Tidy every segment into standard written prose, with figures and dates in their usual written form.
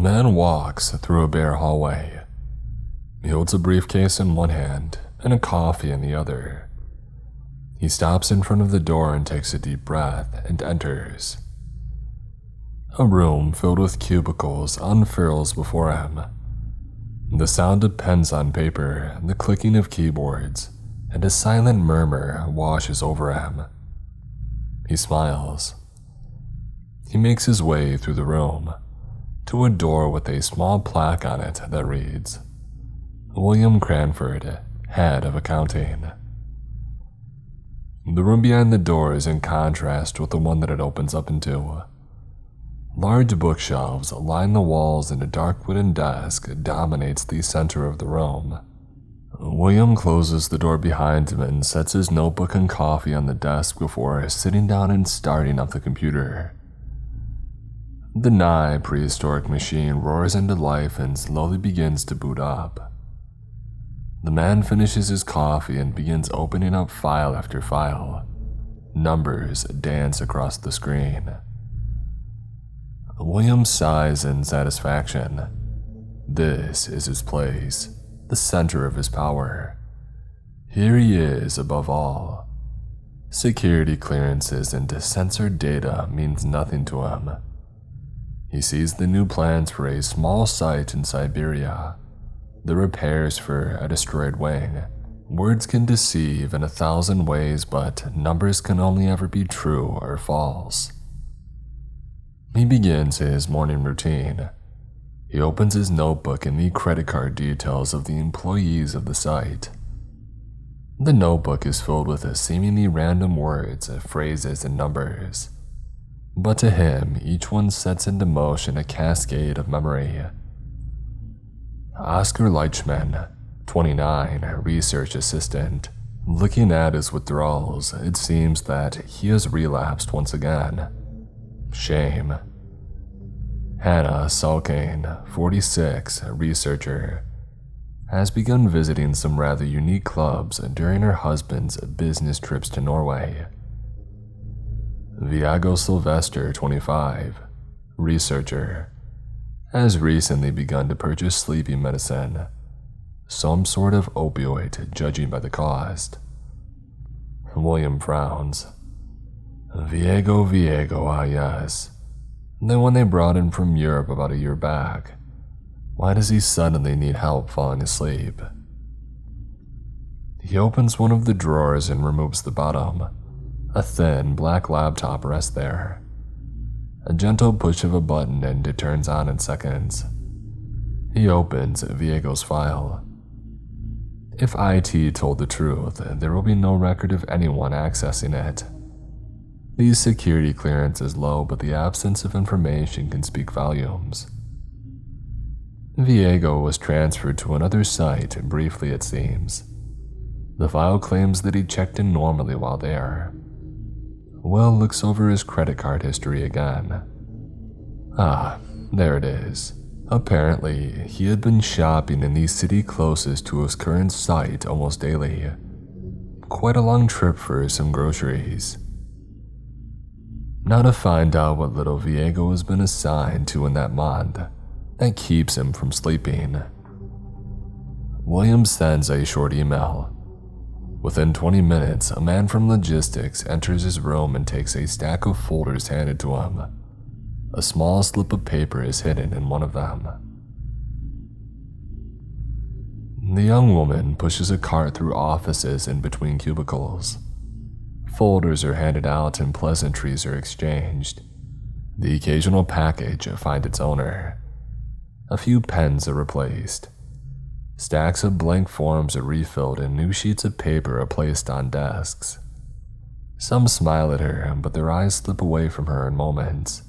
man walks through a bare hallway. He holds a briefcase in one hand and a coffee in the other. He stops in front of the door and takes a deep breath and enters. A room filled with cubicles unfurls before him. The sound of pens on paper, the clicking of keyboards, and a silent murmur washes over him. He smiles. He makes his way through the room to a door with a small plaque on it that reads, William Cranford, Head of Accounting. The room behind the door is in contrast with the one that it opens up into. Large bookshelves line the walls and a dark wooden desk dominates the center of the room. William closes the door behind him and sets his notebook and coffee on the desk before sitting down and starting up the computer. The nigh prehistoric machine roars into life and slowly begins to boot up. The man finishes his coffee and begins opening up file after file. Numbers dance across the screen. William sighs in satisfaction. This is his place, the center of his power. Here he is above all. Security clearances and censored data means nothing to him. He sees the new plans for a small site in Siberia, the repairs for a destroyed wing. Words can deceive in 1,000 ways, but numbers can only ever be true or false. He begins his morning routine. He opens his notebook and the credit card details of the employees of the site. The notebook is filled with seemingly random words, phrases, and numbers. But to him, each one sets into motion a cascade of memory. Oscar Leichman, 29, research assistant. Looking at his withdrawals, it seems that he has relapsed once again. Shame. Hannah Salkane, 46, researcher, has begun visiting some rather unique clubs during her husband's business trips to Norway. Viego Sylvester, 25, researcher, has recently begun to purchase sleeping medicine, some sort of opioid judging by the cost. William frowns. Viego, ah yes. The one they brought in from Europe about a year back. Why does he suddenly need help falling asleep? He opens one of the drawers and removes the bottom. A thin, black laptop rests there. A gentle push of a button and it turns on in seconds. He opens Viego's file. If IT told the truth, there will be no record of anyone accessing it. The security clearance is low, but the absence of information can speak volumes. Viego was transferred to another site, briefly it seems. The file claims that he checked in normally while there. Will looks over his credit card history again. Ah, there it is. Apparently, he had been shopping in the city closest to his current site almost daily. Quite a long trip for some groceries. Now to find out what little Viego has been assigned to in that month, that keeps him from sleeping. William sends a short email. Within 20 minutes, a man from logistics enters his room and takes a stack of folders handed to him. A small slip of paper is hidden in one of them. The young woman pushes a cart through offices in between cubicles. Folders are handed out and pleasantries are exchanged. The occasional package finds its owner. A few pens are replaced. Stacks of blank forms are refilled and new sheets of paper are placed on desks. Some smile at her, but their eyes slip away from her in moments.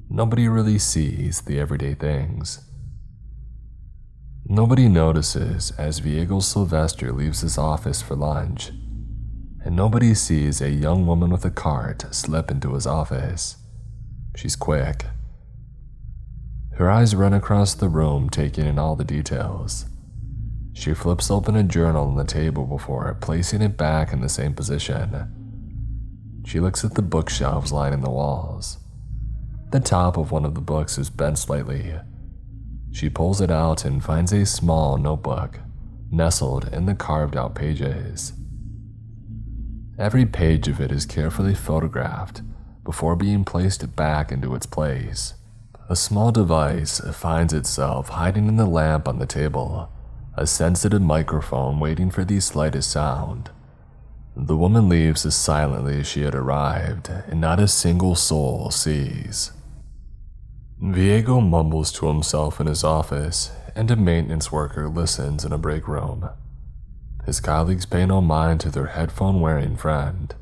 Nobody really sees the everyday things. Nobody notices as Viego Sylvester leaves his office for lunch, and nobody sees a young woman with a cart slip into his office. She's quick. Her eyes run across the room, taking in all the details. She flips open a journal on the table before placing it back in the same position. She looks at the bookshelves lining the walls. The top of one of the books is bent slightly, She pulls it out and finds a small notebook nestled in the carved out pages. Every page of it is carefully photographed before being placed back into its place. A small device finds itself hiding in the lamp on the table, a sensitive microphone waiting for the slightest sound. The woman leaves as silently as she had arrived, and not a single soul sees. Viego mumbles to himself in his office, and a maintenance worker listens in a break room. His colleagues pay no mind to their headphone-wearing friend.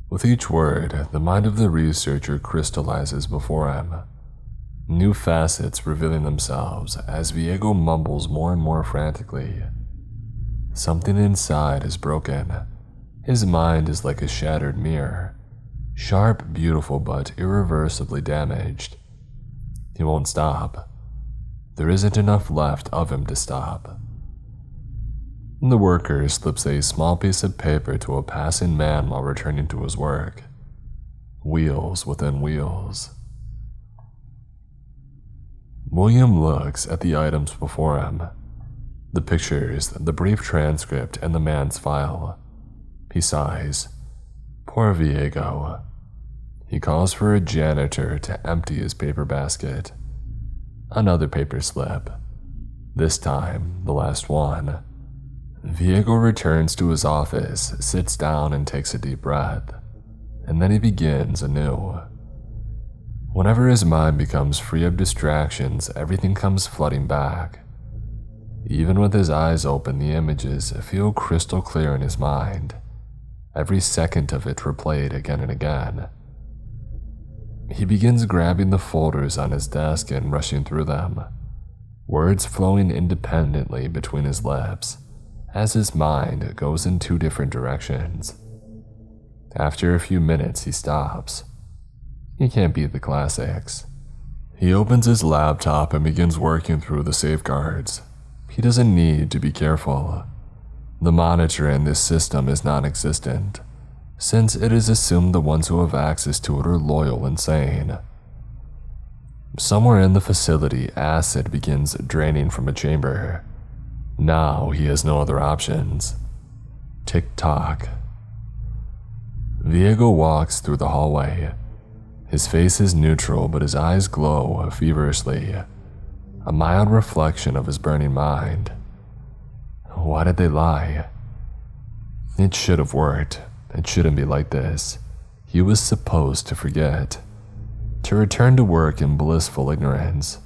With each word, the mind of the researcher crystallizes before him, new facets revealing themselves as Viego mumbles more and more frantically. Something inside is broken. His mind is like a shattered mirror, sharp, beautiful, but irreversibly damaged. He won't stop. There isn't enough left of him to stop. The worker slips a small piece of paper to a passing man while returning to his work. Wheels within wheels. William looks at the items before him. The pictures, the brief transcript, and the man's file. He sighs. Poor Viego. He calls for a janitor to empty his paper basket. Another paper slip. This time, the last one. Viego returns to his office, sits down, and takes a deep breath. And then he begins anew. Whenever his mind becomes free of distractions, everything comes flooding back. Even with his eyes open, the images feel crystal clear in his mind. Every second of it replayed again and again. He begins grabbing the folders on his desk and rushing through them, words flowing independently between his lips as his mind goes in two different directions. After a few minutes, he stops. He can't beat the classics. He opens his laptop and begins working through the safeguards. He doesn't need to be careful. The monitor in this system is non-existent, since it is assumed the ones who have access to it are loyal and sane. Somewhere in the facility, acid begins draining from a chamber. Now he has no other options. Tick-tock. Viego walks through the hallway. His face is neutral, but his eyes glow feverishly, a mild reflection of his burning mind. Why did they lie? It should have worked. It shouldn't be like this. He was supposed to forget, to return to work in blissful ignorance.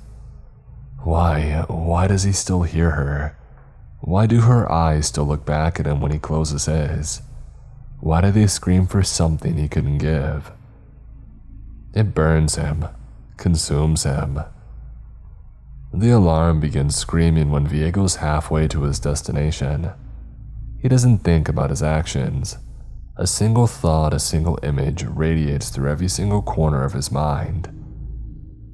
Why does he still hear her? Why do her eyes still look back at him when he closes his? Why do they scream for something he couldn't give? It burns him, consumes him. The alarm begins screaming when Viego's halfway to his destination. He doesn't think about his actions. A single thought, a single image radiates through every single corner of his mind.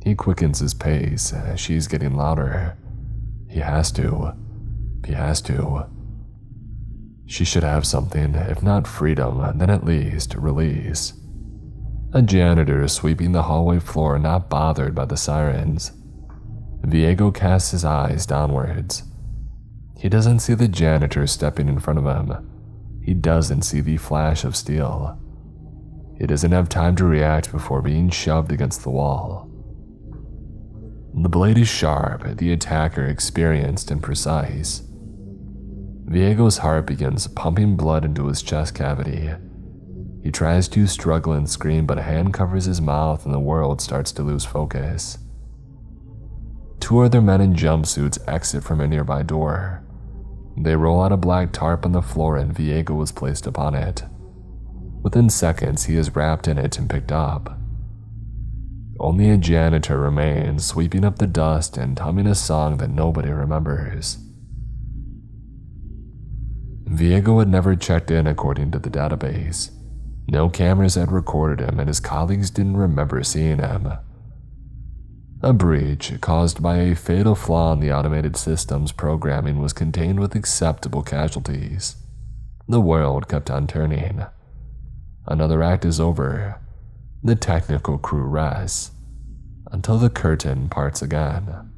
He quickens his pace as she's getting louder. He has to. She should have something, if not freedom, then at least release. A janitor is sweeping the hallway floor, not bothered by the sirens. Viego casts his eyes downwards. He doesn't see the janitor stepping in front of him. He doesn't see the flash of steel. He doesn't have time to react before being shoved against the wall. The blade is sharp, the attacker experienced and precise. Viego's heart begins pumping blood into his chest cavity. He tries to struggle and scream, but a hand covers his mouth and the world starts to lose focus. Two other men in jumpsuits exit from a nearby door. They roll out a black tarp on the floor and Viego is placed upon it. Within seconds, he is wrapped in it and picked up. Only a janitor remains, sweeping up the dust and humming a song that nobody remembers. Viego had never checked in according to the database. No cameras had recorded him and his colleagues didn't remember seeing him. A breach caused by a fatal flaw in the automated system's programming was contained with acceptable casualties. The world kept on turning. Another act is over. The technical crew rests until the curtain parts again.